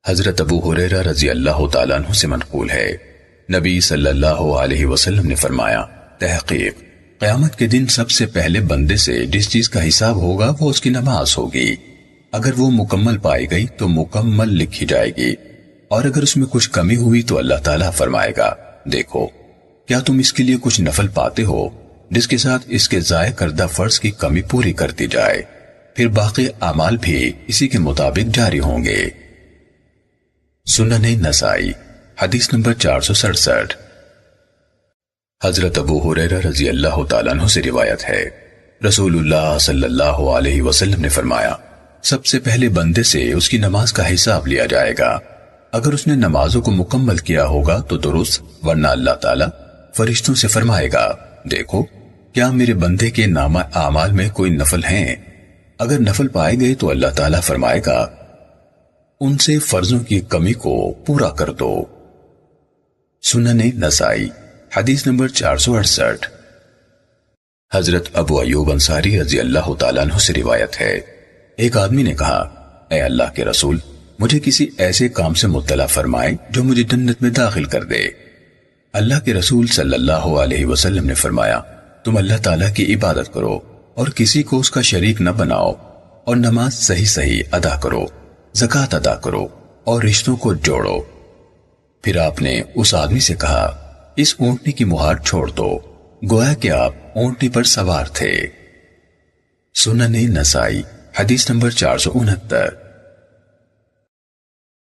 حضرت ابو ہریرہ رضی اللہ تعالیٰ عنہ سے منقول ہے، نبی صلی اللہ علیہ وسلم نے فرمایا، تحقیق قیامت کے دن سب سے پہلے بندے سے جس چیز کا حساب ہوگا وہ اس کی نماز ہوگی۔ اگر وہ مکمل پائی گئی تو مکمل لکھی جائے گی، اور اگر اس میں کچھ کمی ہوئی تو اللہ تعالیٰ فرمائے گا، دیکھو کیا تم اس کے لیے کچھ نفل پاتے ہو جس کے ساتھ اس کے ضائع کردہ فرض کی کمی پوری کر دی جائے، پھر باقی اعمال بھی اسی کے مطابق جاری ہوں گے۔ سنن نسائی حدیث نمبر 467۔ حضرت ابو ہریرہ رضی اللہ تعالیٰ عنہ سے روایت ہے، رسول اللہ صلی اللہ علیہ وسلم نے فرمایا، سب سے پہلے بندے سے اس کی نماز کا حساب لیا جائے گا۔ اگر اس نے نمازوں کو مکمل کیا ہوگا تو درست، ورنہ اللہ تعالیٰ فرشتوں سے فرمائے گا، دیکھو کیا میرے بندے کے نامہ اعمال میں کوئی نفل ہیں؟ اگر نفل پائے گئے تو اللہ تعالیٰ فرمائے گا، ان سے فرضوں کی کمی کو پورا کر دو۔ سنن نسائی حدیث نمبر 468۔ حضرت ابو ایوب انصاری رضی اللہ تعالیٰ عنہ سے روایت ہے، ایک آدمی نے کہا، اے اللہ کے رسول، مجھے کسی ایسے کام سے مطلع فرمائے جو مجھے جنت میں داخل کر دے۔ اللہ کے رسول صلی اللہ علیہ وسلم نے فرمایا، تم اللہ تعالیٰ کی عبادت کرو اور کسی کو اس کا شریک نہ بناؤ، اور نماز صحیح ادا کرو، زکوٰۃ ادا کرو اور رشتوں کو جوڑو۔ پھر آپ نے اس آدمی سے کہا، اس اونٹنی کی مہار چھوڑ دو، گویا کہ آپ اونٹنی پر سوار تھے۔ سنن نسائی حدیث نمبر 469۔